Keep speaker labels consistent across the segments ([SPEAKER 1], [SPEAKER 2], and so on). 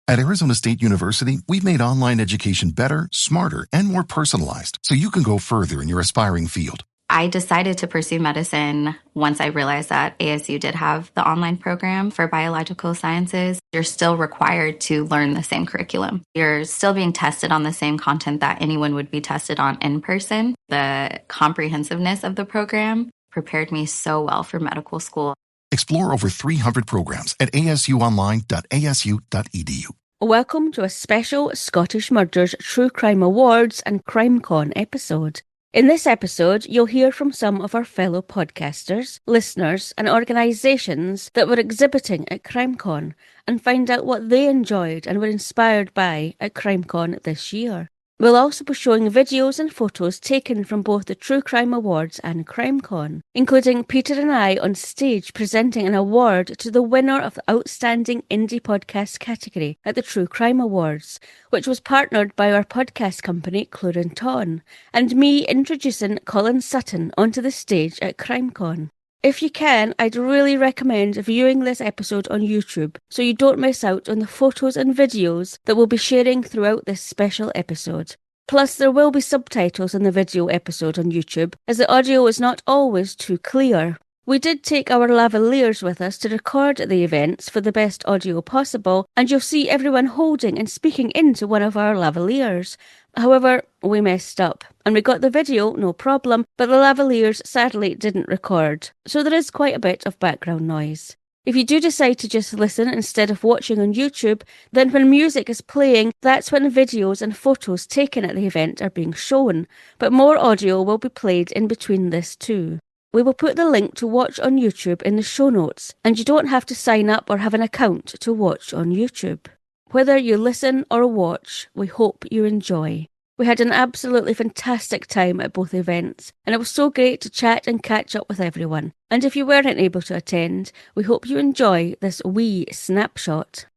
[SPEAKER 1] At Arizona State University, we've made online education better, smarter, and more personalized so you can go further in your aspiring field.
[SPEAKER 2] I decided to pursue medicine once I realized that ASU did have the online program for biological sciences. You're still required to learn the same curriculum. You're still being tested on the same content that anyone would be tested on in person. The comprehensiveness of the program prepared me so well for medical school.
[SPEAKER 1] Explore over 300 programs at asuonline.asu.edu.
[SPEAKER 3] Welcome to a special Scottish Murders True Crime Awards and CrimeCon episode. In this episode, you'll hear from some of our fellow podcasters, listeners and organisations that were exhibiting at CrimeCon and find out what they enjoyed and were inspired by at CrimeCon this year. We'll also be showing videos and photos taken from both the True Crime Awards and CrimeCon, including Peter and I on stage presenting an award to the winner of the Outstanding Indie Podcast category at the True Crime Awards, which was partnered by our podcast company Clurenton, and me introducing Colin Sutton onto the stage at CrimeCon. If you can, I'd really recommend viewing this episode on YouTube so you don't miss out on the photos and videos that we'll be sharing throughout this special episode. Plus, there will be subtitles in the video episode on YouTube, as the audio is not always too clear. We did take our lavaliers with us to record the events for the best audio possible, and you'll see everyone holding and speaking into one of our lavaliers. However, we messed up, and we got the video, no problem, but the lavaliers sadly didn't record, so there is quite a bit of background noise. If you do decide to just listen instead of watching on YouTube, then when music is playing, that's when videos and photos taken at the event are being shown, but more audio will be played in between this too. We will put the link to watch on YouTube in the show notes, and you don't have to sign up or have an account to watch on YouTube. Whether you listen or watch, we hope you enjoy. We had an absolutely fantastic time at both events, and it was so great to chat and catch up with everyone. And if you weren't able to attend, we hope you enjoy this wee snapshot.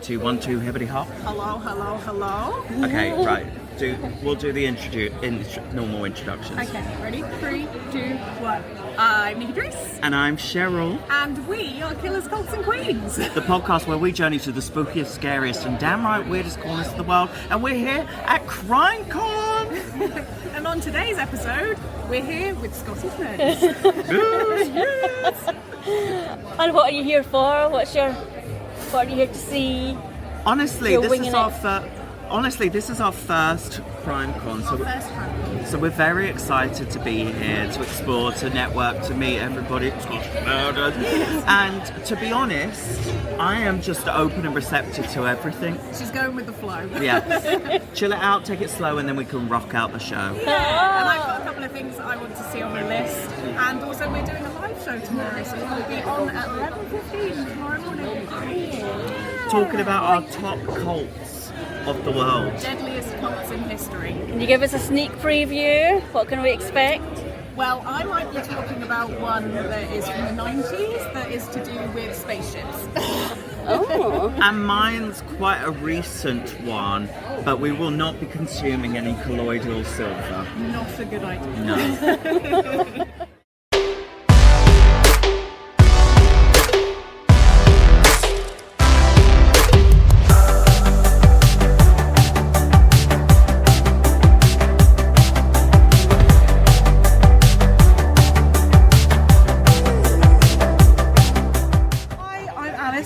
[SPEAKER 4] 2, 1, 2, hibbity hop.
[SPEAKER 5] Hello, hello, hello.
[SPEAKER 4] Okay, right. We'll do the normal introductions.
[SPEAKER 5] Okay, ready? 3, 2, 1. I'm Nikki Drees.
[SPEAKER 4] And I'm Cheryl.
[SPEAKER 5] And we are Killers, Cults and Queens.
[SPEAKER 4] The podcast where we journey to the spookiest, scariest and damn right weirdest corners of the world. And we're here at CrimeCon.
[SPEAKER 5] And on today's episode, we're here with Scottish nerds.
[SPEAKER 4] Yes.
[SPEAKER 3] And what are you here for? What are you here to see?
[SPEAKER 4] Honestly,
[SPEAKER 3] You're
[SPEAKER 4] this
[SPEAKER 3] winging
[SPEAKER 4] is our first CrimeCon. So we're very excited to be here, to explore, to network, to meet everybody. And to be honest, I am just open and receptive to everything.
[SPEAKER 5] She's going with the flow.
[SPEAKER 4] Yeah. Chill it out, take it slow, and then we can rock out the show.
[SPEAKER 5] Yeah, and I've got a couple of things I want to see on the list. And also we're doing a live show tomorrow, so we'll be on at 11:15 tomorrow morning.
[SPEAKER 4] Talking about our top cults of the world.
[SPEAKER 5] Deadliest cults in history.
[SPEAKER 3] Can you give us a sneak preview? What can we expect?
[SPEAKER 5] Well, I might be talking about one that is from the 90s that is to do with spaceships.
[SPEAKER 3] Oh.
[SPEAKER 4] And mine's quite a recent one, but we will not be consuming any colloidal silver.
[SPEAKER 5] Not a good idea.
[SPEAKER 4] No.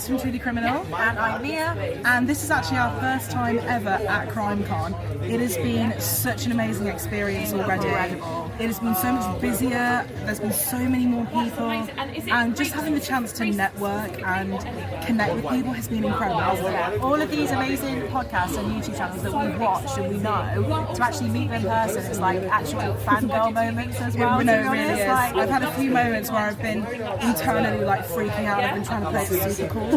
[SPEAKER 5] From Truly Criminal, and I'm Mia, and this is actually our first time ever at CrimeCon. It has been such an amazing experience already. It has been so much busier, there's been so many more people, and just having the chance to network and connect with people has been incredible.
[SPEAKER 6] All of these amazing podcasts and YouTube channels that we've watched and we know, to actually meet them in person, it's like actual fangirl moments as well.
[SPEAKER 5] No, it really is. I've had a few moments where I've been internally like freaking out. I've been trying to play it super cool.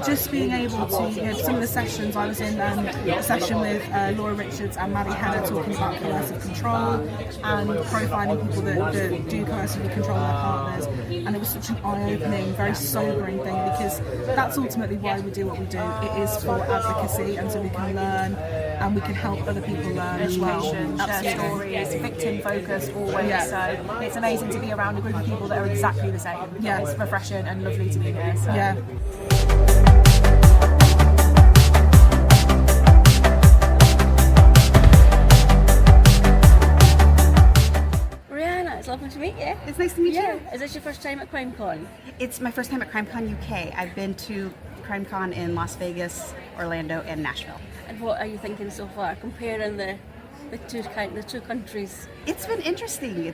[SPEAKER 5] Just being able to, some of the sessions I was in, a session with Laura Richards and Maddie Hanna talking about coercive control and profiling people that do coercively control their partners, and it was such an eye-opening, very sobering thing, because that's ultimately why we do what we do. It is for advocacy, and so we can learn and we can help other people learn as well.
[SPEAKER 6] Share stories, victim focused always.
[SPEAKER 5] Yeah.
[SPEAKER 6] So it's amazing to be around a group of people that are exactly the same.
[SPEAKER 5] Yeah.
[SPEAKER 6] It's refreshing and lovely to be here. So.
[SPEAKER 5] Yeah.
[SPEAKER 3] It's lovely to meet you.
[SPEAKER 7] It's nice to meet you.
[SPEAKER 3] Is this your first time at CrimeCon?
[SPEAKER 7] It's my first time at CrimeCon UK. I've been to CrimeCon in Las Vegas, Orlando, and Nashville.
[SPEAKER 3] And what are you thinking so far, comparing the two countries?
[SPEAKER 7] It's been interesting.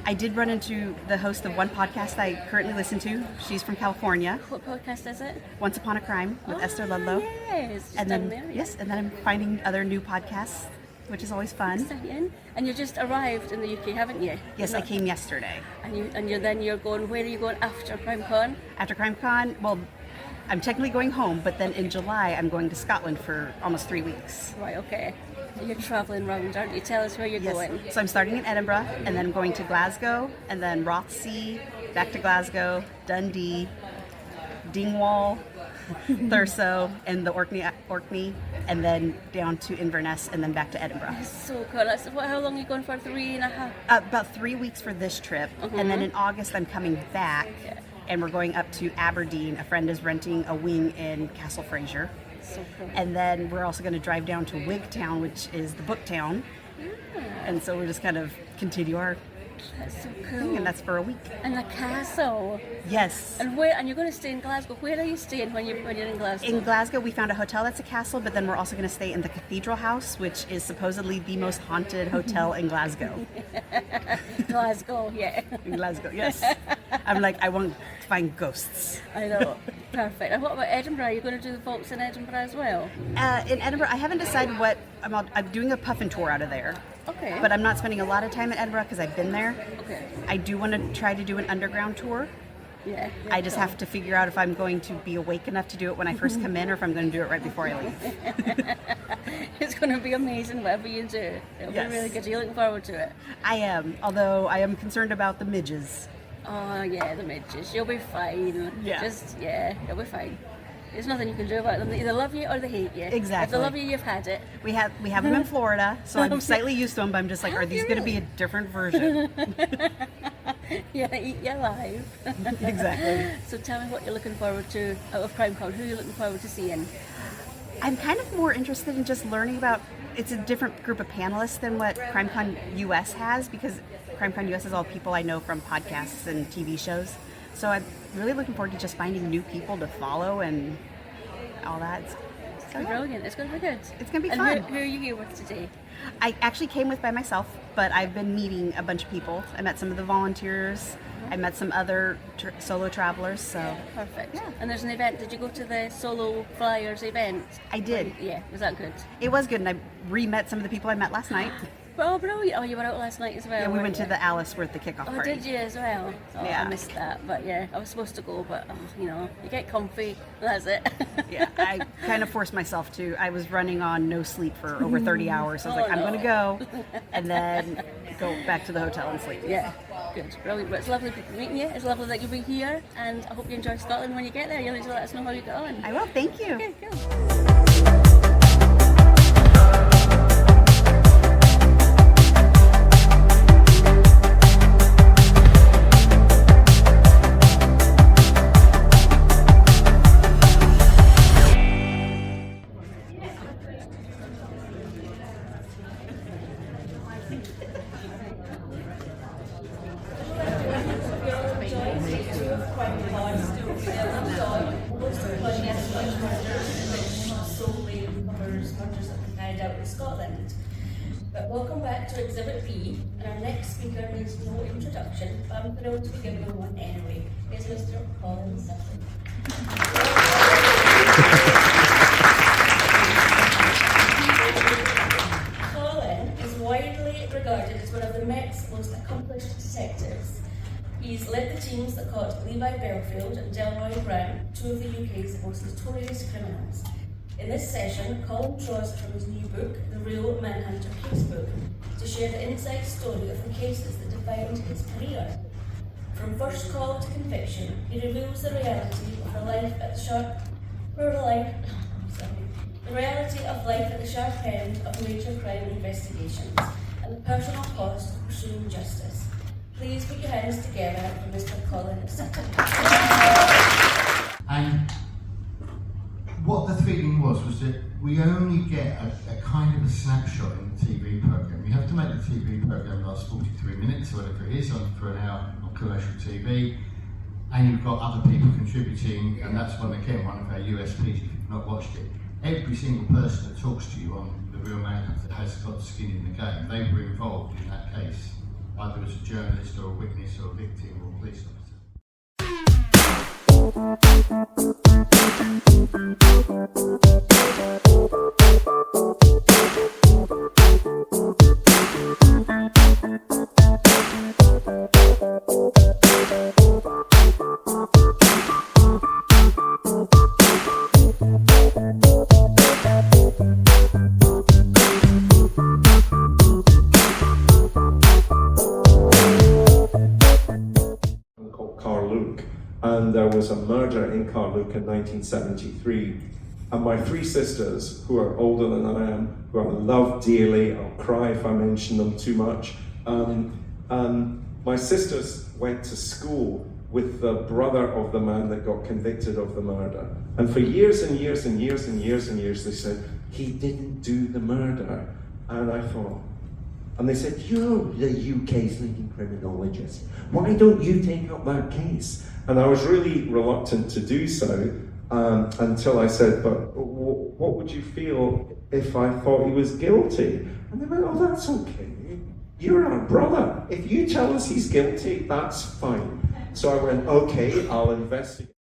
[SPEAKER 7] I did run into the host of one podcast I currently listen to. She's from California.
[SPEAKER 3] What podcast is it?
[SPEAKER 7] Once Upon a Crime with Esther Ludlow.
[SPEAKER 3] Yes.
[SPEAKER 7] And then I'm finding other new podcasts, which is always fun.
[SPEAKER 3] Exciting. And you just arrived in the UK, haven't you?
[SPEAKER 7] Yes, I came yesterday.
[SPEAKER 3] And you're going. Where are you going after CrimeCon?
[SPEAKER 7] After CrimeCon, well, I'm technically going home, but then in July I'm going to Scotland for almost 3 weeks.
[SPEAKER 3] Right. Okay. You're travelling around, aren't you? Tell us where you're going.
[SPEAKER 7] So I'm starting in Edinburgh, and then I'm going to Glasgow, and then Rothsay, back to Glasgow, Dundee, Dingwall, Thurso, and the Orkney, and then down to Inverness, and then back to Edinburgh.
[SPEAKER 3] So cool. How long are you going for? 3.5?
[SPEAKER 7] About 3 weeks for this trip, and then in August I'm coming back, and we're going up to Aberdeen. A friend is renting a wing in Castle Fraser.
[SPEAKER 3] So cool.
[SPEAKER 7] And then we're also going to drive down to Wigtown, which is the book town. And so we're just kind of continue our
[SPEAKER 3] That's so
[SPEAKER 7] thing,
[SPEAKER 3] cool.
[SPEAKER 7] and that's for a week.
[SPEAKER 3] And the castle.
[SPEAKER 7] Yes.
[SPEAKER 3] And you're going to stay in Glasgow. Where are you staying when you're in Glasgow?
[SPEAKER 7] In Glasgow, we found a hotel that's a castle, but then we're also going to stay in the Cathedral House, which is supposedly the most haunted hotel in Glasgow.
[SPEAKER 3] Glasgow, yeah.
[SPEAKER 7] In Glasgow, yes. I'm like, I want to find ghosts.
[SPEAKER 3] I know. Perfect. And what about Edinburgh? Are you going to do the vaults in Edinburgh as well?
[SPEAKER 7] In Edinburgh, I haven't decided what I'm doing a puffin tour out of there.
[SPEAKER 3] Okay.
[SPEAKER 7] But I'm not spending a lot of time in Edinburgh because I've been there.
[SPEAKER 3] Okay.
[SPEAKER 7] I do want to try to do an underground tour.
[SPEAKER 3] Yeah.
[SPEAKER 7] I just have to figure out if I'm going to be awake enough to do it when I first come in, or if I'm going to do it right before I leave.
[SPEAKER 3] It's going to be amazing whatever you do. It'll be really good. You're looking forward to it.
[SPEAKER 7] I am, although I am concerned about the midges.
[SPEAKER 3] Oh yeah, the midges. You'll be fine.
[SPEAKER 7] Yeah.
[SPEAKER 3] You'll be fine. There's nothing you can do about them. They either love you or they hate you.
[SPEAKER 7] Exactly.
[SPEAKER 3] If they love you, you've had it.
[SPEAKER 7] We have them in Florida, so I'm slightly used to them, but I'm just like, are these going to be a different version?
[SPEAKER 3] Yeah, eat you alive.
[SPEAKER 7] Exactly.
[SPEAKER 3] So tell me what you're looking forward to out of CrimeCon. Who are you looking forward to seeing?
[SPEAKER 7] I'm kind of more interested in just learning about, it's a different group of panelists than what CrimeCon US has, because CrimeCon US is all people I know from podcasts and TV shows. So I'm really looking forward to just finding new people to follow and all that. So,
[SPEAKER 3] Brilliant. It's going to be good.
[SPEAKER 7] It's going to be
[SPEAKER 3] and
[SPEAKER 7] fun.
[SPEAKER 3] Who are you here with today?
[SPEAKER 7] I actually came with by myself, but I've been meeting a bunch of people. I met some of the volunteers. I met some other solo travelers. So
[SPEAKER 3] Perfect.
[SPEAKER 7] Yeah.
[SPEAKER 3] And there's an event. Did you go to the Solo Flyers event?
[SPEAKER 7] I did.
[SPEAKER 3] Yeah. Was that good?
[SPEAKER 7] It was good, and I re-met some of the people I met last night.
[SPEAKER 3] Oh, brilliant. Oh, you were out last night as well.
[SPEAKER 7] Yeah, we
[SPEAKER 3] weren't
[SPEAKER 7] went to
[SPEAKER 3] you?
[SPEAKER 7] the Alice Worth the kickoff
[SPEAKER 3] Oh,
[SPEAKER 7] party.
[SPEAKER 3] did you as well? Oh,
[SPEAKER 7] Yeah.
[SPEAKER 3] I missed that. But yeah, I was supposed to go, but you get comfy. That's it.
[SPEAKER 7] Yeah, I kind of forced myself to. I was running on no sleep for over 30 hours. So I was like, I'm going to go, and then go back to the hotel and sleep.
[SPEAKER 3] Yeah, good, brilliant. But it's lovely meeting you. It's lovely that you'll be here, and I hope you enjoy Scotland when you get there. You'll need to let us know how you get on.
[SPEAKER 7] I will. Thank you.
[SPEAKER 3] Okay, cool.
[SPEAKER 8] Carried out in Scotland. But welcome back to Exhibit B, and our next speaker needs no introduction, but I'm thrilled to be giving him one anyway. It's Mr. Colin Sutton. Colin is widely regarded as one of the Met's most accomplished detectives. He's led the teams that caught Levi Belfield and Delroy Brown, two of the UK's most notorious criminals. In this session, Colin draws from his new book, The Real Manhunter Casebook, to share the inside story of the cases that defined his career. From first call to conviction, he reveals the reality of the life at the sharp end of major crime investigations and the personal cost of pursuing justice. Please put your hands together for Mr. Colin Sutton.
[SPEAKER 9] And what the feeling was that we only get a kind of a snapshot in the TV programme. You have to make the TV programme last 43 minutes, or whatever it is, for an hour on commercial TV, and you've got other people contributing, and that's one of our USPs if you've not watched it. Every single person that talks to you on The Real Manhunter has got skin in the game. They were involved in that case, either as a journalist or a witness or a victim or a police officer.
[SPEAKER 10] And there was a murder in Carluke in 1973. And my three sisters, who are older than I am, who I love dearly, I'll cry if I mention them too much. My sisters went to school with the brother of the man that got convicted of the murder. And for years and years and years and years and years, they said, he didn't do the murder. And I thought, and they said, you're the UK's leading criminologist. Why don't you take up that case? And I was really reluctant to do so until I said, but what would you feel if I thought he was guilty? And they went, oh, that's okay. You're our brother. If you tell us he's guilty, that's fine. So I went, okay, I'll investigate.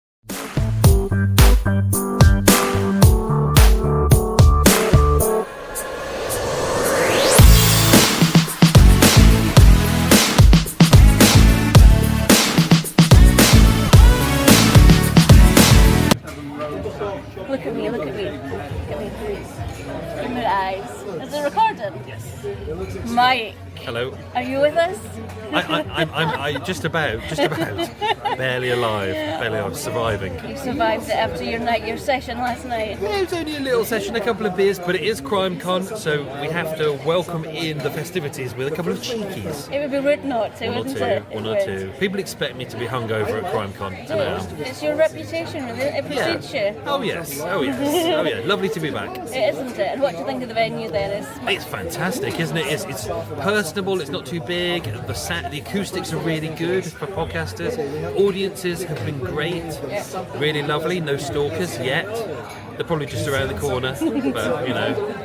[SPEAKER 3] Look at me, look at me. Look at me, please. Give me the eyes. Is it recording? Yes. Mike.
[SPEAKER 11] Hello.
[SPEAKER 3] Are you with us?
[SPEAKER 11] I'm just about, barely alive, surviving.
[SPEAKER 3] You survived it after your session last night.
[SPEAKER 11] Yeah, it was only a little session, a couple of beers, but it is CrimeCon, so we have to welcome in the festivities with a couple of cheekies.
[SPEAKER 3] It would be rude not to, wouldn't it?
[SPEAKER 11] One or two. People expect me to be hungover at CrimeCon, and I am.
[SPEAKER 3] It's your reputation, it precedes you.
[SPEAKER 11] Oh yes. Oh yeah. Lovely to be back.
[SPEAKER 3] It isn't it? And what do you think of the venue then?
[SPEAKER 11] It's fantastic, isn't it? It's personable. It's not too big. The acoustics are really good for podcasters. Audiences have been great. Really lovely. No stalkers yet. They're probably just around the corner, but you know.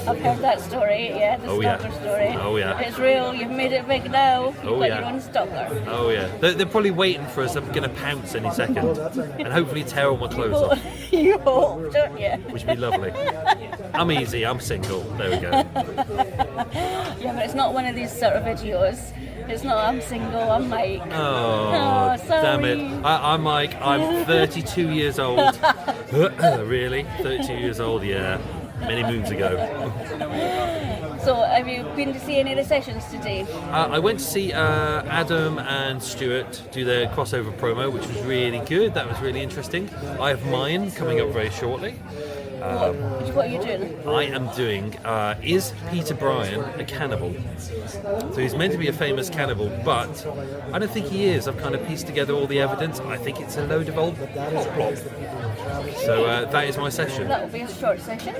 [SPEAKER 3] I've heard that story, the stalker story.
[SPEAKER 11] Oh yeah.
[SPEAKER 3] It's real, you've made it big now, you've got your own stalker.
[SPEAKER 11] Oh yeah. They're probably waiting for us. I'm going to pounce any second and hopefully tear all my clothes off.
[SPEAKER 3] You hope, don't you?
[SPEAKER 11] Which would be lovely. I'm easy, I'm single. There we go.
[SPEAKER 3] Yeah, but it's not one of these sort of videos. It's not, I'm single, I'm Mike.
[SPEAKER 11] Oh,
[SPEAKER 3] sorry.
[SPEAKER 11] Damn it. I'm Mike, I'm 32 years old. Really? 32 years old, yeah. Many moons ago.
[SPEAKER 3] So, have you been to see any of the sessions today?
[SPEAKER 11] I went to see Adam and Stuart do their crossover promo, which was really good. That was really interesting. I have mine coming up very shortly.
[SPEAKER 3] What are you doing?
[SPEAKER 11] I am doing Is Peter Bryan a Cannibal? So he's meant to be a famous cannibal, but I don't think he is. I've kind of pieced together all the evidence. I think it's a load of old plot. So that is my session.
[SPEAKER 3] That will be a short session?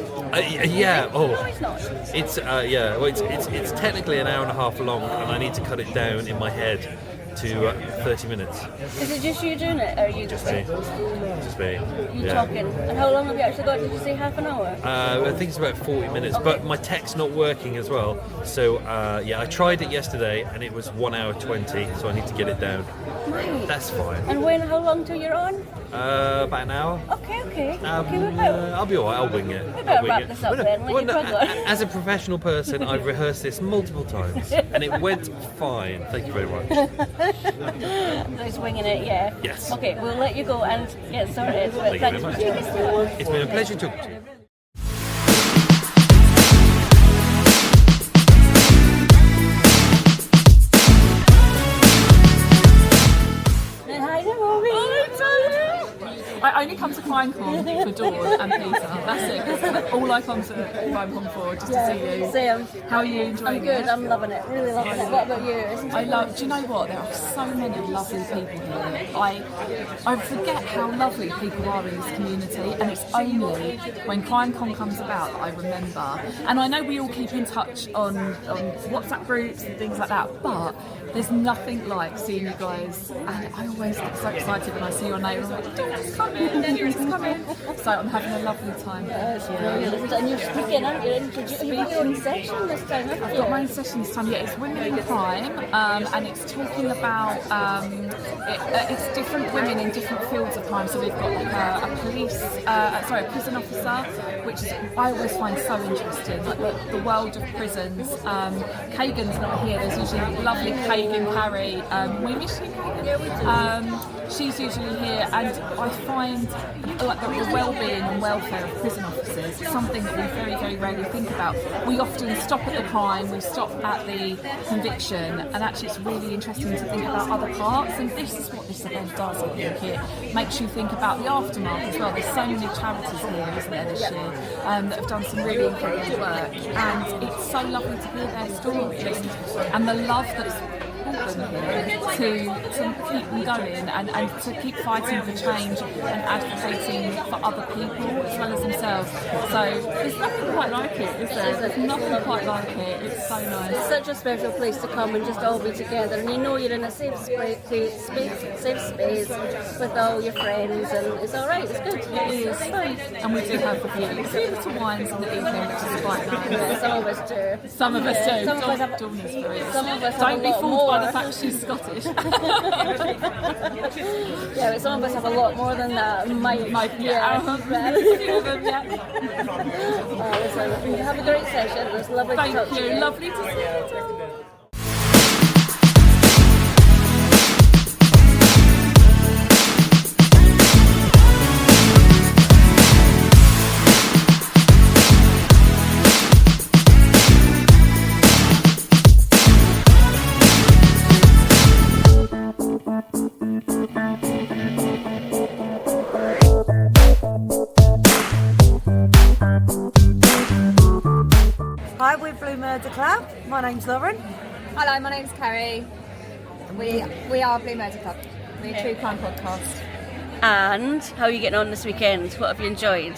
[SPEAKER 11] Yeah. Oh.
[SPEAKER 3] No, it's not.
[SPEAKER 11] It's Well, it's technically an hour and a half long, and I need to cut it down in my head to 30 minutes.
[SPEAKER 3] Is it just you doing it, or are you
[SPEAKER 11] just me? Just me.
[SPEAKER 3] You talking? And how long have you actually got? Did you say half an hour?
[SPEAKER 11] I think it's about 40 minutes, but my tech's not working as well. So I tried it yesterday, and it was 1 hour 20, so I need to get it down.
[SPEAKER 3] Right.
[SPEAKER 11] That's fine.
[SPEAKER 3] And how long till you're on?
[SPEAKER 11] About an hour.
[SPEAKER 3] Okay.
[SPEAKER 11] I'll be alright. I'll wing it.
[SPEAKER 3] We better wrap this up then.
[SPEAKER 11] As a professional person, I've rehearsed this multiple times, and it went fine. Thank you very much.
[SPEAKER 3] Nice winging it, yeah.
[SPEAKER 11] Yes.
[SPEAKER 3] Okay, we'll let you go and get started.
[SPEAKER 11] Thank you very much. It's been a pleasure talking to you.
[SPEAKER 6] I only come to CrimeCon for Dawn and Peter. That's it. That's all I come to CrimeCon for, just to see you.
[SPEAKER 3] Same.
[SPEAKER 6] How are you enjoying it?
[SPEAKER 3] I'm good. I'm loving it. Really loving it. What about you?
[SPEAKER 6] Do you know what? There are so many lovely people here. I forget how lovely people are in this community, and it's only when CrimeCon comes about that I remember. And I know we all keep in touch on WhatsApp groups and things like that, but there's nothing like seeing you guys, and I always get so excited when I see your name. I'm like, Dawn's coming, Dawn's coming. So I'm having a lovely time.
[SPEAKER 3] That's brilliant. And you're speaking, aren't you? Did you have your own session this time?
[SPEAKER 6] I've got my own session this time. Yeah, it's Women in Crime, and it's talking about it's different women in different fields of crime. So we've got like a prison officer, which is, I always find so interesting, like the world of prisons. Kagan's not here. There's usually lovely Kagan Parry. We miss you, Kagan. She's usually here, and I find like the well-being and welfare of prison officers is something that we very, very rarely think about. We often stop at the crime, we stop at the conviction, and actually it's really interesting to think about other parts, and this is what this event does, I think. It makes you think about the aftermath as well. There's so many charities here, isn't there, this year, that have done some really incredible work, and it's so lovely to hear their stories and the love that's to keep them going and to keep fighting for change and advocating for other people as well as themselves. So there's nothing quite like it, is there? There's nothing quite like it. It's so nice.
[SPEAKER 3] It's such a special place to come and just all be together, and you know you're in a safe space with all your friends, and it's all right. It's good.
[SPEAKER 6] It is. And we do have a few little wines in the evening, which is quite nice.
[SPEAKER 3] Yeah, some of us do.
[SPEAKER 6] Some of us do.
[SPEAKER 3] Some of us have.
[SPEAKER 6] Dawn is for it.
[SPEAKER 3] Some of us
[SPEAKER 6] Don't
[SPEAKER 3] have a
[SPEAKER 6] be
[SPEAKER 3] lot
[SPEAKER 6] fooled
[SPEAKER 3] more.
[SPEAKER 6] by the fact she's Scottish.
[SPEAKER 3] Yeah, but some of us have a lot more than that.
[SPEAKER 6] Yeah.
[SPEAKER 3] Listen, have a great session. It was lovely to talk to you.
[SPEAKER 6] Lovely to see you.
[SPEAKER 12] name's Lauren.
[SPEAKER 13] Hello, my name's Kerry. We are Blue Murder Club. We're a true crime podcast.
[SPEAKER 3] And how are you getting on this weekend? What have you enjoyed?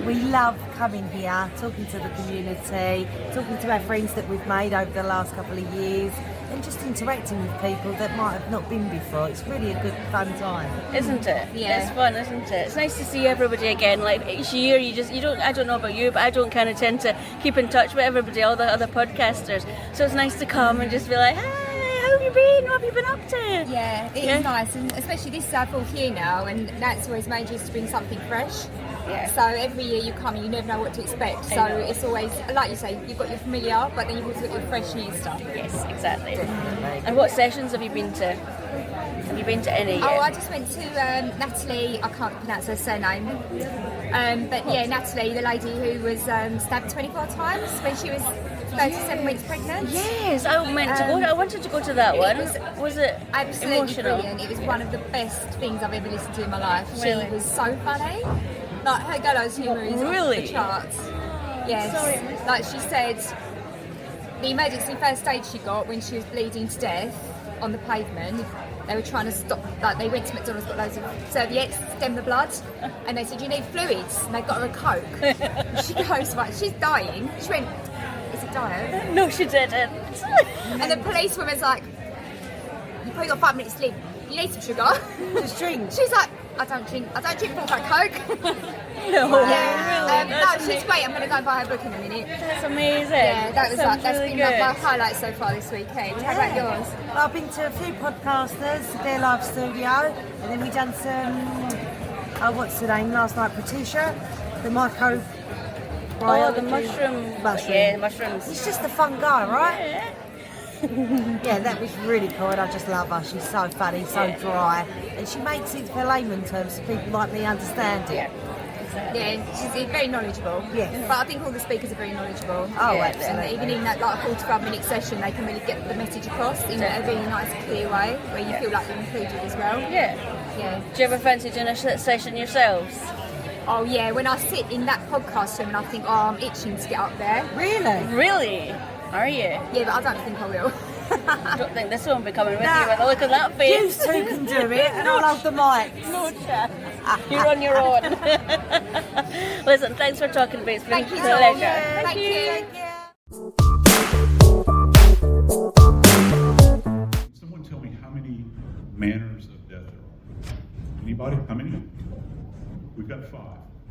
[SPEAKER 12] We love coming here, talking to the community, talking to our friends that we've made over the last couple of years, and just interacting with people that might have not been before. It's really a good, fun time,
[SPEAKER 3] isn't it?
[SPEAKER 13] Yeah,
[SPEAKER 3] it's fun, isn't it? It's nice to see everybody again. Like each year, you don't. I don't know about you, but I don't kind of tend to keep in touch with everybody, all the other podcasters. So it's nice to come and just be like, hey, how have you been? What have you been up to?
[SPEAKER 13] Yeah, it is nice, and especially this is our 4th year now, and that's always made us to bring something fresh. Yeah. So every year you come and you never know what to expect. So it's always, like you say, you've got your familiar, but then you've also got your fresh new stuff.
[SPEAKER 3] Yes, exactly. Definitely. And what sessions have you been to? Have you been to any yet?
[SPEAKER 13] Oh, I just went to Natalie, I can't pronounce her surname. But yeah, Natalie, the lady who was stabbed 24 times when she was 37 weeks pregnant.
[SPEAKER 3] Yes, I meant to go. I wanted to go to that one. Was it
[SPEAKER 13] absolutely
[SPEAKER 3] emotional?
[SPEAKER 13] Brilliant? It was one of the best things I've ever listened to in my life.
[SPEAKER 3] Really?
[SPEAKER 13] She was so funny. Like her gallows humour is off the charts. Yes. Sorry. Like she said, the emergency first aid she got when she was bleeding to death on the pavement. They were trying to stop. Like they went to McDonald's, got loads of serviettes to stem the blood, and they said, "You need fluids," and they got her a Coke. And she goes, "Right, she's dying." She went, "Is it diet?"
[SPEAKER 3] No, she didn't.
[SPEAKER 13] And the policewoman's like, "You probably got 5 minutes to live. You need some sugar."
[SPEAKER 12] Just drink.
[SPEAKER 13] She's like, I don't drink 4-pack Coke.
[SPEAKER 3] No,
[SPEAKER 13] yeah.
[SPEAKER 3] really?
[SPEAKER 13] No, she's great. I'm going to go and buy her book in a minute.
[SPEAKER 3] That's amazing.
[SPEAKER 13] Yeah, that's
[SPEAKER 3] really
[SPEAKER 13] been
[SPEAKER 3] good.
[SPEAKER 13] my highlight so far this weekend. How about yours?
[SPEAKER 12] Well, I've been to a few podcasters, their live studio, and then we done some, what's the name, last night, Patricia, the micro...
[SPEAKER 3] Oh, the mushroom. Yeah, mushrooms.
[SPEAKER 12] He's just a fun guy, right?
[SPEAKER 3] Yeah.
[SPEAKER 12] Yeah, that was really cool, and I just love her. She's so funny, so dry, and she makes it for layman terms so people like me understand it.
[SPEAKER 13] Yeah, she's very knowledgeable.
[SPEAKER 12] Yeah.
[SPEAKER 13] But I think all the speakers are very knowledgeable.
[SPEAKER 12] Oh,
[SPEAKER 13] yeah,
[SPEAKER 12] absolutely.
[SPEAKER 13] And even in that like 45-minute session, they can really get the message across in a really nice, clear way, where you feel like you're included as well.
[SPEAKER 3] Yeah.
[SPEAKER 13] Yeah.
[SPEAKER 3] Do you ever fancy doing a session yourselves?
[SPEAKER 13] Oh yeah, when I sit in that podcast room and I think, oh, I'm itching to get up there.
[SPEAKER 12] Really?
[SPEAKER 3] Really? Are you?
[SPEAKER 13] Yeah, but I don't think I will.
[SPEAKER 3] I don't think this one will be coming with you with a look at that face.
[SPEAKER 12] You two can do it, and I'll hold the mic.
[SPEAKER 3] No chance. You're on your own. Listen, thanks for talking to me. It's been a pleasure.
[SPEAKER 13] Thank you.
[SPEAKER 14] Someone tell me how many manners of death there are. Anybody? How many? We've got 5.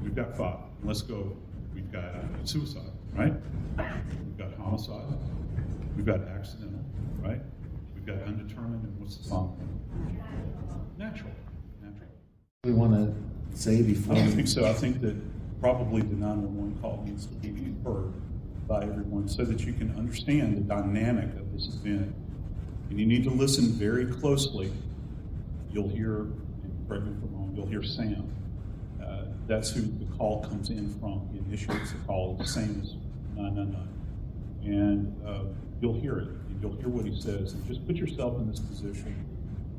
[SPEAKER 14] We've got 5. Let's go. We've got suicide, right? We've got homicide. We've got accidental, right? We've got undetermined, and what's the final one? Natural.
[SPEAKER 15] We want to say before.
[SPEAKER 14] I don't think so. I think that probably the 911 call needs to be heard by everyone so that you can understand the dynamic of this event. And you need to listen very closely. You'll hear, correct me if I'm wrong, you'll hear Sam. That's who the call comes in from. He initiates the call, the same as 999. And you'll hear it, and you'll hear what he says. And just put yourself in this position.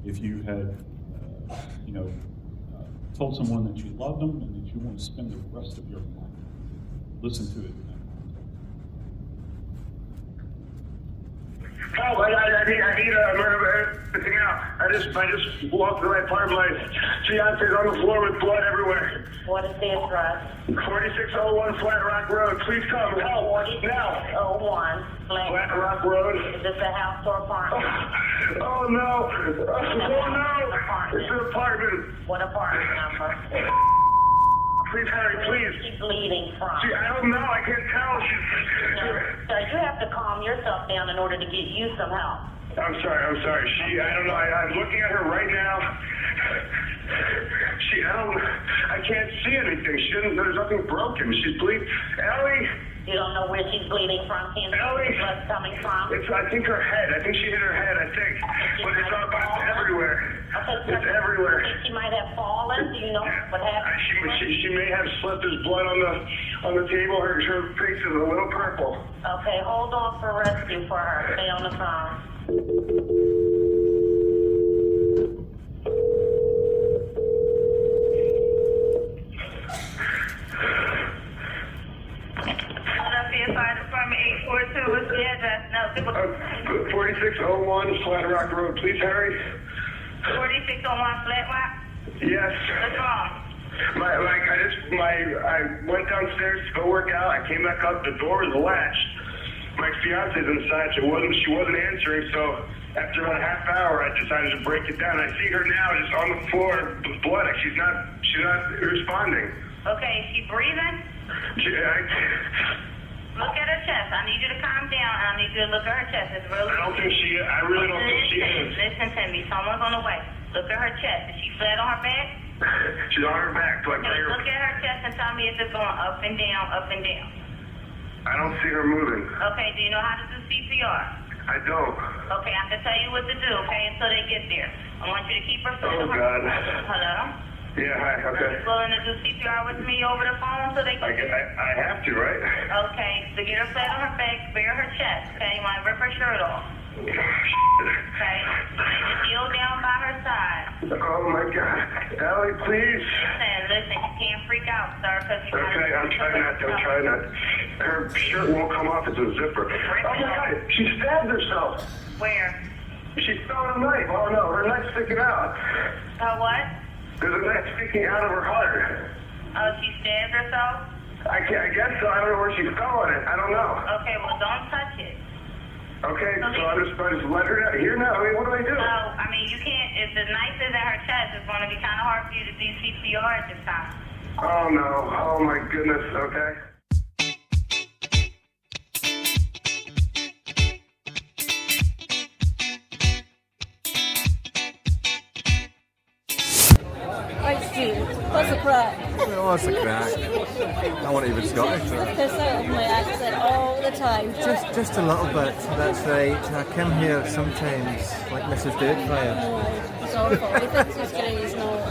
[SPEAKER 14] If you had, told someone that you loved them and that you want to spend the rest of your life, listen to it.
[SPEAKER 16] Oh, I need everything out. I just walked the right part of my fiance's on the floor with blood everywhere.
[SPEAKER 17] What is the address?
[SPEAKER 16] 4601 Flat Rock Road. Please come help now.
[SPEAKER 17] 4601
[SPEAKER 16] Flat Rock Road.
[SPEAKER 17] Is this a house or apartment?
[SPEAKER 16] Oh no! Oh no! It's an apartment.
[SPEAKER 17] What apartment number?
[SPEAKER 16] Please, Harry, please.
[SPEAKER 17] She's bleeding from.
[SPEAKER 16] I don't know. I can't tell.
[SPEAKER 17] So you have to calm yourself down in order to get you some help.
[SPEAKER 16] I'm sorry. I don't know. I'm looking at her right now. I can't see anything. There's nothing broken. She's bleeding. Ellie!
[SPEAKER 17] You don't know where she's bleeding from?
[SPEAKER 16] Ellie!
[SPEAKER 17] Blood coming from?
[SPEAKER 16] I think her head. I think she hit her head, But it's everywhere.
[SPEAKER 17] Okay,
[SPEAKER 16] it's everywhere.
[SPEAKER 17] She might have fallen. Do you know what happened?
[SPEAKER 16] She may have slipped. There's blood on the table. Her face is a little purple.
[SPEAKER 17] Okay, hold on for rescue for her. Stay on the phone.
[SPEAKER 18] Philadelphia Fire Department 842 was dead.
[SPEAKER 17] No,
[SPEAKER 16] 4601 Flat Rock Road. Please hurry.
[SPEAKER 17] 4601 Flat Rock?
[SPEAKER 16] Yes.
[SPEAKER 17] What's wrong?
[SPEAKER 16] I went downstairs to go work out. I came back up. The door was latched. My fiance's inside. She wasn't answering. So after about a half hour, I decided to break it down. I see her now, just on the floor with blood. She's not responding.
[SPEAKER 17] Okay, is she breathing? Look at her chest. I need you to calm down. I need you to look at her chest. It's really.
[SPEAKER 16] I really don't think she is.
[SPEAKER 17] Listen to me. Someone's on the way. Look at her chest. Is she flat on her back?
[SPEAKER 16] She's on her back. Do I bring her?
[SPEAKER 17] Look at her chest and tell me if it's going up and down, up and down.
[SPEAKER 16] I don't see her moving.
[SPEAKER 17] Okay, do you know how to do CPR?
[SPEAKER 16] I don't.
[SPEAKER 17] Okay, I can tell you what to do, okay, until they get there. I want you to keep her flat on her.
[SPEAKER 16] God.
[SPEAKER 17] Hello?
[SPEAKER 16] Yeah, hi, okay.
[SPEAKER 17] Are you willing to do CPR with me over the phone so they can...
[SPEAKER 16] I have to, right?
[SPEAKER 17] Okay, so get her flat on her back, bare her chest, okay? You want to rip her shirt off. Okay? Kneel down by her side.
[SPEAKER 16] Oh, my God. Allie, please.
[SPEAKER 17] Listen, you can't freak out, sir, because you...
[SPEAKER 16] Okay, I'm trying not. Her shirt won't come off. It's a zipper. Oh, my God. She stabbed herself.
[SPEAKER 17] Where?
[SPEAKER 16] She found a knife. Oh, no. Her knife's sticking out.
[SPEAKER 17] What?
[SPEAKER 16] There's a knife sticking out of her heart.
[SPEAKER 17] Oh, she stabbed herself?
[SPEAKER 16] I guess so. I don't know where she fell on it. I don't know.
[SPEAKER 17] Okay, well, don't touch it.
[SPEAKER 16] Okay, so I just let her out here now. I mean, what do I do?
[SPEAKER 17] No, I mean, you can't. If the knife is in her chest, it's going to be kind of hard for you to do CPR at this time.
[SPEAKER 16] Oh, no. Oh, my goodness. Okay.
[SPEAKER 3] Right, Stu, what's the crack?
[SPEAKER 18] What's the crack? I wasn't even Scottish.
[SPEAKER 3] I piss out of my accent all the time.
[SPEAKER 18] Just a little bit, that's right. I come here sometimes, like Mrs. Doubtfire.
[SPEAKER 3] No, it's awful. He thinks he's great, he's not.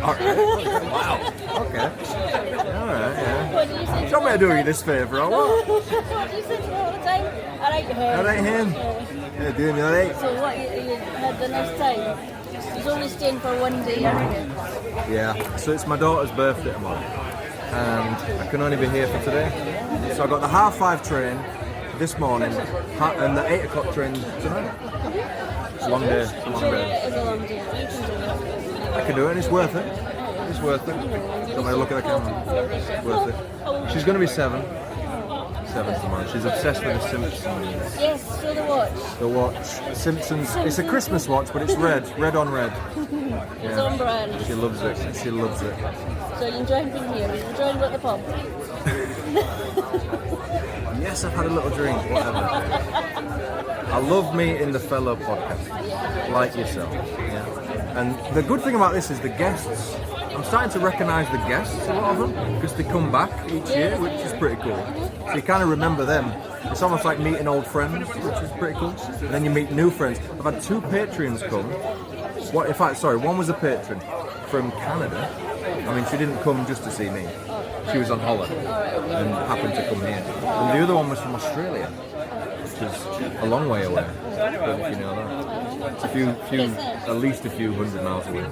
[SPEAKER 18] Alright. Wow. Okay. Alright, yeah.
[SPEAKER 3] What do you say?
[SPEAKER 18] Do you want me to do you this favour or what?
[SPEAKER 3] What do you say to me all the time? I like him.
[SPEAKER 18] Alright, him? Yeah, doing you alright?
[SPEAKER 3] So what, you had the nice time? He's only staying for one day, aren't you?
[SPEAKER 18] Yeah, so it's my daughter's birthday tomorrow, and I can only be here for today. So I got the 5:30 train this morning, and the 8 o'clock train tonight. It's a long day. It's a long day.
[SPEAKER 3] It is a long day. You can do it.
[SPEAKER 18] I can do it, and it's worth it. It's worth it. Don't want to look at the camera. It's worth it. She's going to be 7. 7 tomorrow. She's obsessed with the Simpsons.
[SPEAKER 3] Yes, show the watch.
[SPEAKER 18] The watch. Simpsons. It's a Christmas watch, but it's red. Red on red.
[SPEAKER 3] It's on brand.
[SPEAKER 18] She loves it. She loves it.
[SPEAKER 3] So you're enjoying being here? You're enjoying at the pub?
[SPEAKER 18] Yes, I've had a little drink. Whatever. I love meeting the fellow podcasters, like yourself. Yeah. And the good thing about this is the guests. I'm starting to recognise the guests, a lot of them, because they come back each year, which is pretty cool. So you kind of remember them. It's almost like meeting old friends, which is pretty cool. And then you meet new friends. I've had 2 patrons come. In fact, one was a patron from Canada. I mean, she didn't come just to see me. She was on holiday and happened to come here. And the other one was from Australia, which is a long way away. I don't know if you know that. It's at least a few hundred miles away.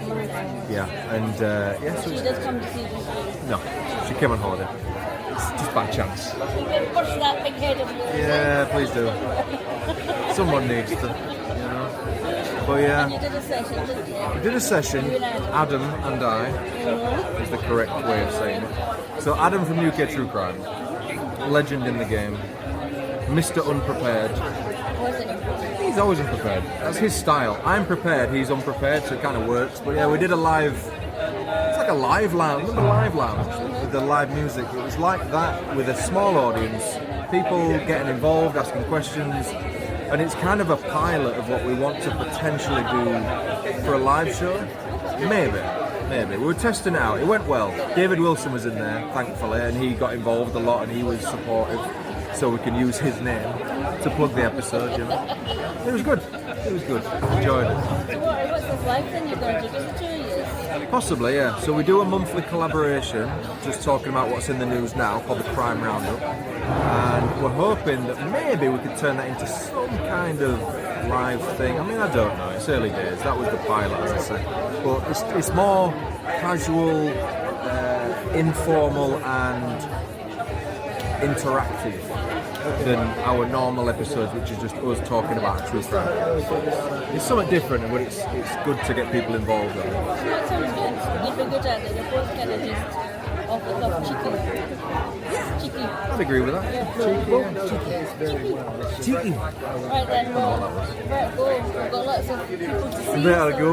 [SPEAKER 18] Yeah, and so
[SPEAKER 3] she does come to see you.
[SPEAKER 18] No, she came on holiday. It's just by chance.
[SPEAKER 3] Push that big head of yours.
[SPEAKER 18] Yeah, please do. Someone needs to, you know. But yeah.
[SPEAKER 3] And you did a session, didn't you?
[SPEAKER 18] We did a session. Adam and I is the correct way of saying it. So Adam from UK True Crime, legend in the game, Mr. Unprepared. He's always unprepared. That's his style. I'm prepared, he's unprepared, so it kind of works. But yeah, we did a live, it's like a live lounge. Remember Live Lounge with the live music? It was like that with a small audience, people getting involved, asking questions, and it's kind of a pilot of what we want to potentially do for a live show. Maybe. We were testing it out. It went well. David Wilson was in there, thankfully, and he got involved a lot and he was supportive, so we can use his name to plug the episode, you know. It was good. Enjoyed it.
[SPEAKER 3] So what's this like then you're going to do? Just 2 years?
[SPEAKER 18] Possibly, yeah. So we do a monthly collaboration, just talking about what's in the news now, called the Crime Roundup. And we're hoping that maybe we could turn that into some kind of live thing. I mean, I don't know. It's early days. That was the pilot, as I say. But it's more casual, informal and interactive. than our normal episodes, which is just us talking about true crime. It's something different, but it's good to get people involved.
[SPEAKER 3] That sounds good. You'd be good at it. You're both kind of just off the cuff, cheeky. Cheeky.
[SPEAKER 18] I'd agree with that. Cheeky.
[SPEAKER 3] Right then, better go. We've got lots of people to see.
[SPEAKER 18] Better
[SPEAKER 3] so
[SPEAKER 18] go,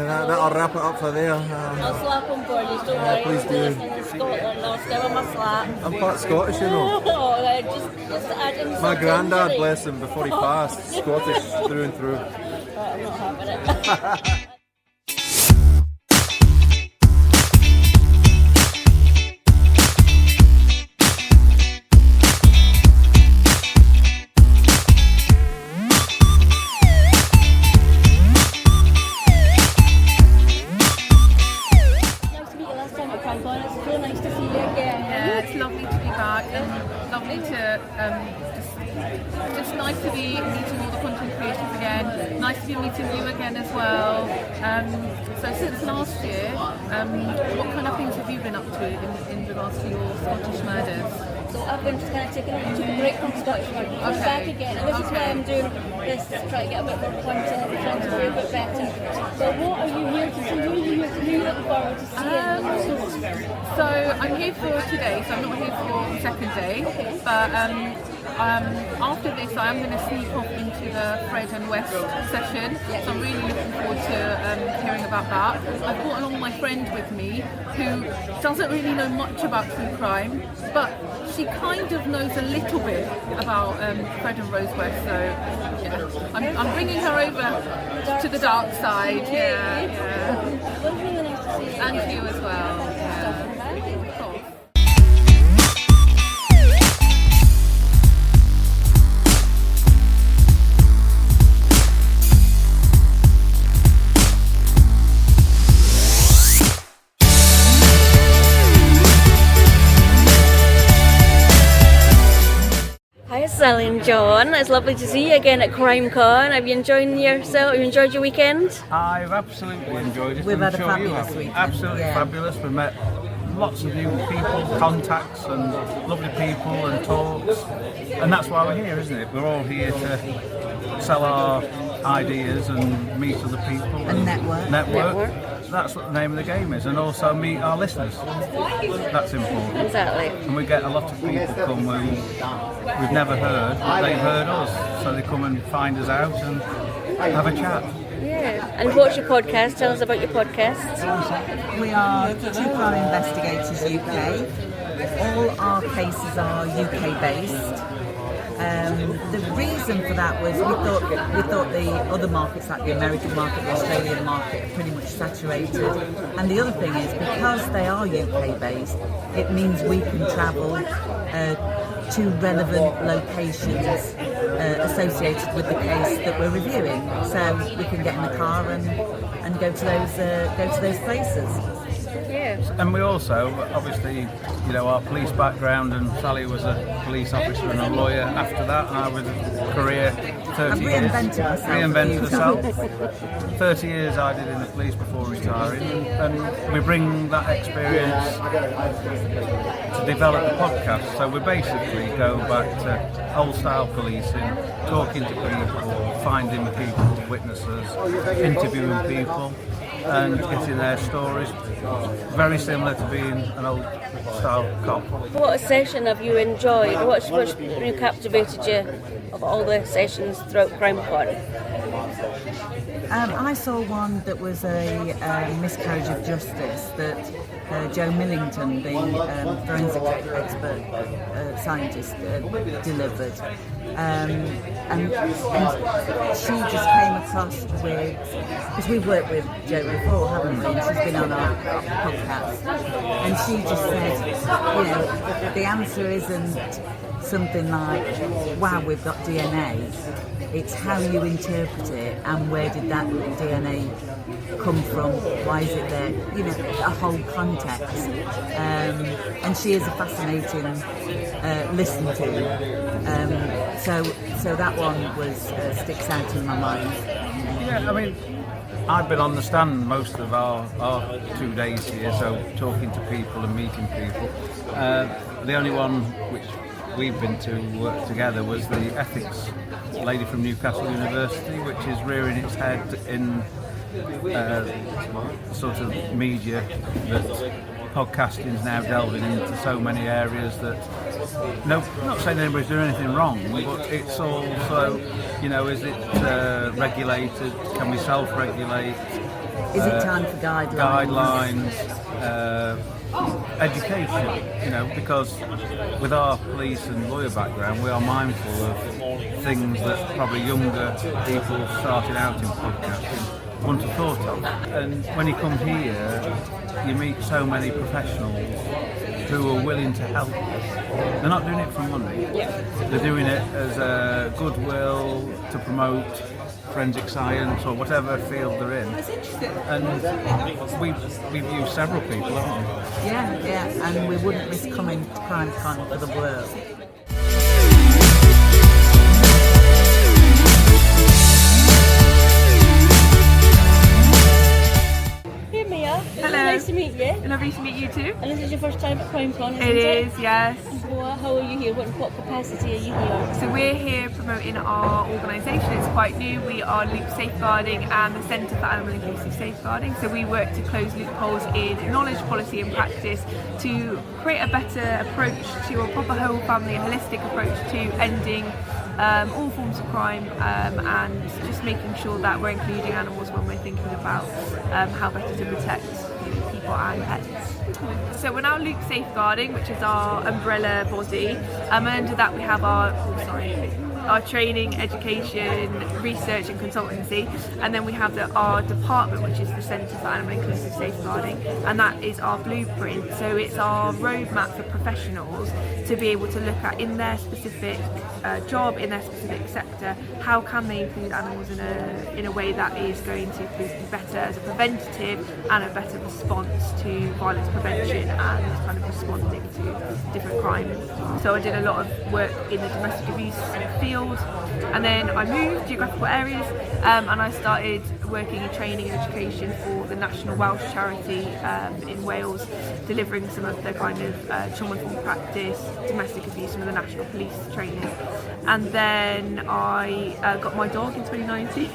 [SPEAKER 18] that'll wrap it up for there.
[SPEAKER 3] I'll slap them for you, don't worry.
[SPEAKER 18] Please do.
[SPEAKER 3] Listening to Scotland, I'll give them a slap.
[SPEAKER 18] I'm part Scottish, you know.
[SPEAKER 3] Just add in
[SPEAKER 18] My
[SPEAKER 3] some
[SPEAKER 18] granddad,
[SPEAKER 3] country.
[SPEAKER 18] bless him, before he passed, Scottish through and through.
[SPEAKER 3] Right, I'm not having it.
[SPEAKER 6] Yeah, it's lovely to be back and lovely to just nice to be meeting all the content creators again. Nice to be meeting you again as well. So since last year, what kind of things have you been up to in regards to your Scottish murders?
[SPEAKER 3] So I've been just kind of taking a break from Scottish Murder. I'm back again, and this is why I'm doing this, to try to get a bit more content, trying to do a bit better. So what are you here to see? What are you here to do? Looking forward to seeing?
[SPEAKER 6] So I'm here for today, so I'm not here for the second day, but after this I am going to sneak off into the Fred and West session, so I'm really looking forward to hearing about that. I've brought along my friend with me who doesn't really know much about true crime, but she kind of knows a little bit about Fred and Rose West, so yeah, I'm bringing her over to the dark side. Yeah. And you as well. Yeah. Cool.
[SPEAKER 3] Hi Sally and John, it's lovely to see you again at CrimeCon. Have you enjoyed yourself? Have you enjoyed your weekend?
[SPEAKER 19] I've absolutely enjoyed it.
[SPEAKER 12] We've had a
[SPEAKER 19] I'm sure you
[SPEAKER 12] fabulous
[SPEAKER 19] have.
[SPEAKER 12] weekend.
[SPEAKER 19] Absolutely
[SPEAKER 12] Yeah.
[SPEAKER 19] fabulous. We've met lots of new people, contacts and lovely people and talks. And that's why we're here, isn't it? We're all here to sell our ideas and meet other people.
[SPEAKER 12] And network.
[SPEAKER 19] That's what the name of the game is. And also meet our listeners. That's important.
[SPEAKER 3] Exactly.
[SPEAKER 19] And we get a lot of people come who we've never heard, but they've heard us. So they come and find us out and have a chat.
[SPEAKER 3] Yeah. And what's your podcast? Tell us about your podcast.
[SPEAKER 12] We are True Crime Investigators UK. All our cases are UK based. The reason for that was we thought the other markets, like the American market, the Australian market, are pretty much saturated. And the other thing is, because they are UK based, it means we can travel to relevant locations associated with the case that we're reviewing. So we can get in the car and go to those places.
[SPEAKER 3] Yeah.
[SPEAKER 19] And we also, obviously, our police background, and Sally was a police officer and a lawyer after that, and I was a career 30 years. Reinvented myself. 30 years I did in the police before retiring, and we bring that experience to develop the podcast. So we basically go back to old style policing, talking to people, finding people, witnesses, interviewing people, and getting their stories. Very similar to being an old style cop.
[SPEAKER 3] What session have you enjoyed? What's really captivated you of all the sessions throughout CrimeCon?
[SPEAKER 12] I saw one that was a miscarriage of justice that Joe Millington, the forensic expert scientist, delivered. And she just came across with, because we've worked with Jo before, haven't we? And she's been on our podcast, and she just said, the answer isn't something like, wow, we've got DNA. It's how you interpret it and where did that DNA come from, why is it there, a whole context. And she is a fascinating listen to. So that one sticks out in my mind.
[SPEAKER 19] Yeah, I mean, I've been on the stand most of our 2 days here, so talking to people and meeting people. The only one which we've been to work together was the ethics lady from Newcastle University, which is rearing its head in sort of media that podcasting is now delving into so many areas that, no, not saying anybody's doing anything wrong, but it's also, you know, is it regulated? Can we self-regulate?
[SPEAKER 12] Is it time for guidelines?
[SPEAKER 19] Education, you know, because with our police and lawyer background, we are mindful of things that probably younger people starting out in podcasting wouldn't have thought of. And when you come here, you meet so many professionals who are willing to help. They're not doing it for money. They're doing it as a goodwill to promote forensic science or whatever field they're in. And we've used several people, haven't we?
[SPEAKER 12] Yeah, and we wouldn't miss coming to CrimeCon for the world.
[SPEAKER 3] Hey Mia.
[SPEAKER 20] Hello.
[SPEAKER 3] Nice to meet you.
[SPEAKER 20] Lovely to meet you too.
[SPEAKER 3] And this is your first time at CrimeCon, isn't it?
[SPEAKER 20] It is, yes.
[SPEAKER 3] How are you here? What capacity are you here?
[SPEAKER 20] So we're here promoting our organisation. It's quite new. We are Loop Safeguarding and the Centre for Animal Inclusive Safeguarding. So we work to close loopholes in knowledge, policy and practice to create a better approach to a proper whole family, a holistic approach to ending all forms of crime and just making sure that we're including animals when we're thinking about how better to protect people and pets. So we're now Loop Safeguarding, which is our umbrella body, and under that we have our training, education, research and consultancy, and then we have our department, which is the Centre for Animal Inclusive Safeguarding, and that is our blueprint. So it's our roadmap for professionals to be able to look at in their specific job, in their specific sector, how can they include animals in a way that is going to be better as a preventative and a better response to violence prevention and kind of responding to different crimes. So I did a lot of work in the domestic abuse field, and then I moved geographical areas and I started working in training and education for the National Welsh Charity in Wales, delivering some of the kind of trauma-informed practice, domestic abuse, some of the National Police training. And then I got my dog in 2019,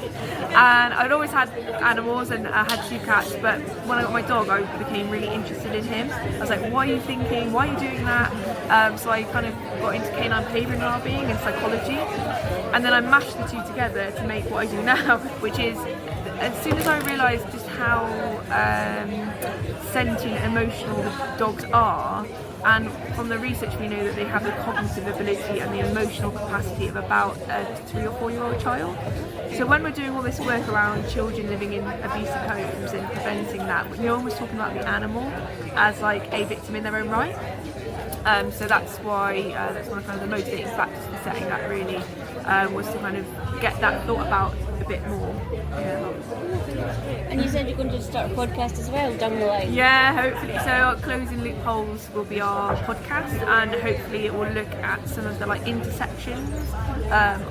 [SPEAKER 20] and I'd always had animals and I had 2 cats, but when I got my dog I became really interested in him. I was like, what are you thinking, why are you doing that? So I kind of got into canine behaviour and wellbeing and psychology, and then I mashed the 2 together to make what I do now, which is, as soon as I realised just how sentient, emotional the dogs are, and from the research we know that they have the cognitive ability and the emotional capacity of about a 3 or 4 year old child. So when we're doing all this work around children living in abusive homes and preventing that, we're almost talking about the animal as like a victim in their own right. So that's why that's one of kind of the motivating factors for setting that really was to kind of get that thought about a bit more. Yeah.
[SPEAKER 3] And you said you're going to start a podcast as well down the line.
[SPEAKER 20] Yeah, hopefully. So Closing Loopholes will be our podcast, and hopefully it will look at some of the like intersections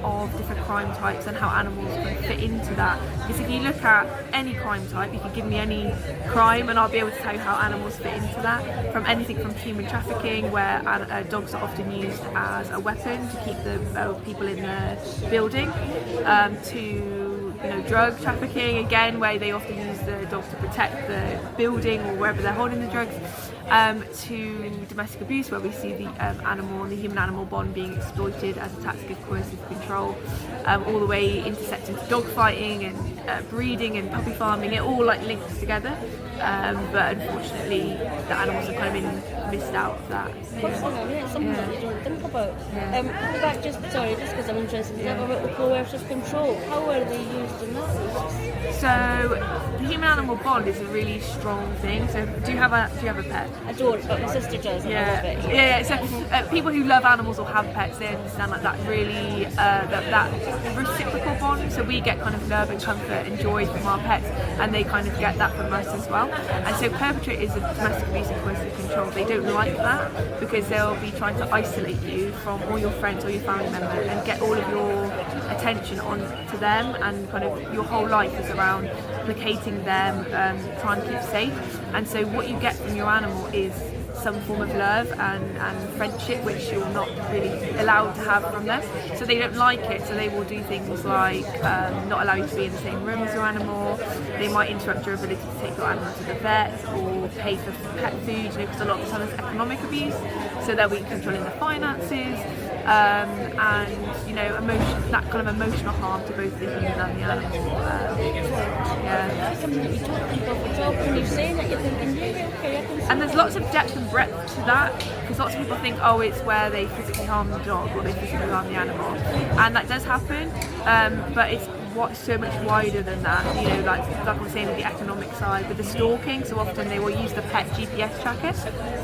[SPEAKER 20] of different crime types and how animals can fit into that. Because if you look at any crime type, you can give me any crime and I'll be able to tell you how animals fit into that. From anything from human trafficking, where dogs are often used as a weapon to keep the people in the building, to drug trafficking, again, where they often use the dogs to protect the building or wherever they're holding the drugs, to domestic abuse, where we see the animal and the human-animal bond being exploited as a tactic of coercive control, all the way intersecting to dog fighting and breeding and puppy farming. It all like links together, but unfortunately the animals have kind of been missed out of that.
[SPEAKER 3] It's something that you don't think about. Just because I'm interested, is that about coercive control? How are they used in that?
[SPEAKER 20] So the human-animal bond is a really strong thing. So do you have a pet?
[SPEAKER 3] I don't, but my sister does. And I love it.
[SPEAKER 20] Yeah. So people who love animals or have pets, they understand like that really that reciprocal bond. So we get kind of love and comfort and joy from our pets, and they kind of get that from us as well. And so perpetrators of domestic abuse and coercive control, they don't like that, because they'll be trying to isolate you from all your friends or your family members and get all of your attention on to them, and kind of your whole life is around placating them, trying to keep safe. And so what you get from your animal is some form of love and friendship, which you're not really allowed to have from them. So they don't like it, so they will do things like not allow you to be in the same room as your animal. They might interrupt your ability to take your animal to the vet or pay for pet food, because a lot of the time there's economic abuse, so they'll be controlling the finances, and that kind of emotional harm to both the human and the animal.
[SPEAKER 3] That's something that you talk to people for talk, and you're saying that you're thinking, yeah, okay, I can see.
[SPEAKER 20] And there's lots of depth and breadth to that, because lots of people think, oh, it's where they physically harm the dog or they physically harm the animal, and that does happen, but it's so much wider than that, like I was saying, with the economic side, with the stalking. So often they will use the pet GPS tracker,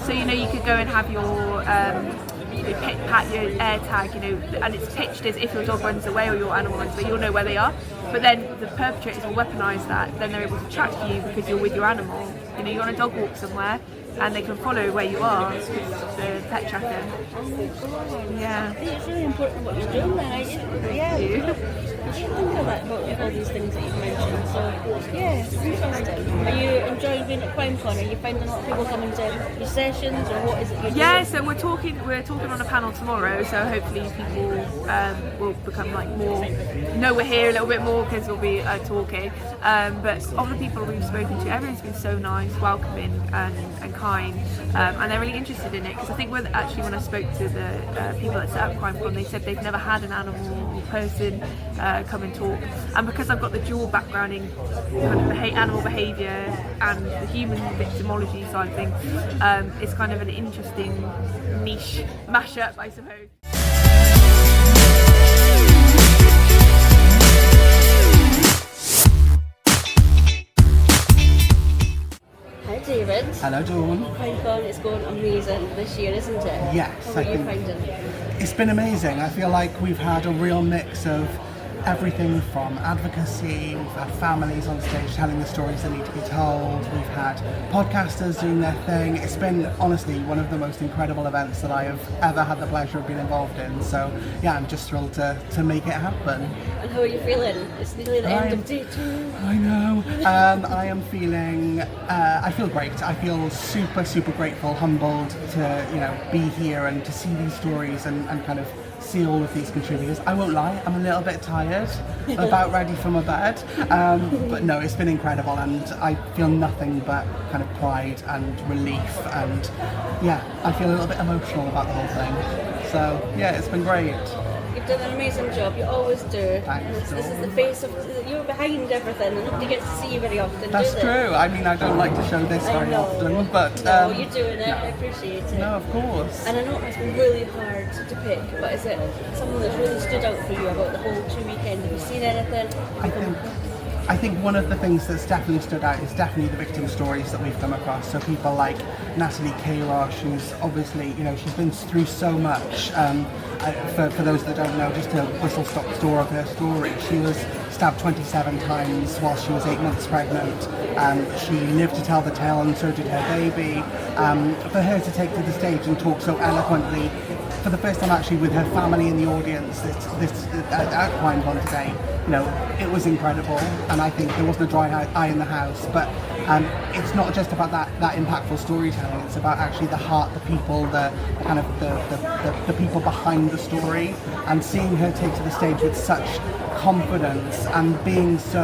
[SPEAKER 20] so you could go and have your pat your air tag, and it's pitched as if your dog runs away or your animal runs away, you'll know where they are. But then the perpetrators will weaponise that, then they're able to track you because you're with your animal. You're on a dog walk somewhere and they can follow where you are because of the pet tracker. Yeah.
[SPEAKER 3] I think it's really important what you're doing there. I didn't think of that, about all these things that you've mentioned. So, yeah, it's interesting. Are you enjoying being at CrimeCon? Are you finding a lot of people coming to your sessions, or what is it you're doing?
[SPEAKER 20] Yeah, so we're talking on a panel tomorrow, so hopefully people will become more, know we're here a little bit more because we'll be talking. But of the people we've spoken to, everyone's been so nice, welcoming and kind, and they're really interested in it, because I think when I spoke to the people that set up CrimeCon, they said they've never had an animal or person come and talk, and because I've got the dual background in kind of animal behaviour and the human victimology side of things, it's kind of an interesting niche mashup, I suppose.
[SPEAKER 3] Hi David.
[SPEAKER 21] Hello Dawn.
[SPEAKER 3] CrimeCon is going amazing this year, isn't it?
[SPEAKER 21] Yes.
[SPEAKER 3] How are you finding it?
[SPEAKER 21] It's been amazing. I feel like we've had a real mix of everything from advocacy, we've had families on stage telling the stories that need to be told, we've had podcasters doing their thing. It's been honestly one of the most incredible events that I have ever had the pleasure of being involved in. So yeah, I'm just thrilled to make it happen.
[SPEAKER 3] And how are you feeling? It's nearly the end of day 2.
[SPEAKER 21] I know. I am feeling, I feel great. I feel super, super grateful, humbled to be here and to see these stories and kind of see all of these contributors. I won't lie, I'm a little bit tired, about ready for my bed, but no, it's been incredible, and I feel nothing but kind of pride and relief, and yeah, I feel a little bit emotional about the whole thing. So yeah, it's been great.
[SPEAKER 3] You've done an amazing job, you always do.
[SPEAKER 21] Thanks.
[SPEAKER 3] This is the face of, you're behind everything, and nobody gets to see you very often,
[SPEAKER 21] That's
[SPEAKER 3] do they?
[SPEAKER 21] true. I mean, I don't like to show this very often, but...
[SPEAKER 3] No, you're doing it, I appreciate it.
[SPEAKER 21] No, of course.
[SPEAKER 3] And I know it's been really hard to pick, but is it something that's really stood out for you about the whole 2 weekend? Have you seen anything?
[SPEAKER 21] I think one of the things that's definitely stood out is definitely the victim stories that we've come across. So people like Natalie Kairosh, who's obviously, she's been through so much. For those that don't know, just a whistle-stop tour of her story, she was stabbed 27 times while she was 8 months pregnant. She lived to tell the tale, and so did her baby. For her to take to the stage and talk so eloquently, for the first time actually with her family in the audience, this at CrimeCon today, it was incredible, and I think there wasn't a dry eye in the house. But it's not just about that impactful storytelling. It's about actually the heart, the people, the kind of the people behind the story, and seeing her take to the stage with such confidence and being so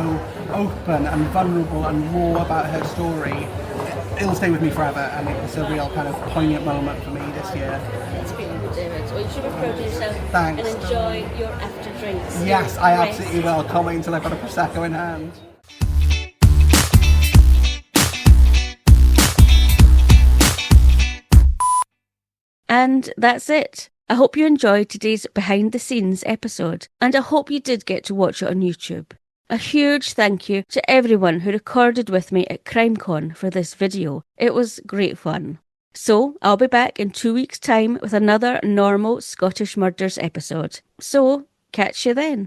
[SPEAKER 21] open and vulnerable and raw about her story. It'll stay with me forever, and it was a real kind of poignant moment for me this year.
[SPEAKER 3] It's been good, David. Well, you should be proud of yourself.
[SPEAKER 21] Thanks.
[SPEAKER 3] And enjoy your after drinks.
[SPEAKER 21] Yes, I absolutely will. Can't wait until I've got a Prosecco in hand.
[SPEAKER 3] And that's it. I hope you enjoyed today's behind the scenes episode, and I hope you did get to watch it on YouTube. A huge thank you to everyone who recorded with me at CrimeCon for this video. It was great fun. So, I'll be back in 2 weeks' time with another normal Scottish Murders episode. So, catch you then.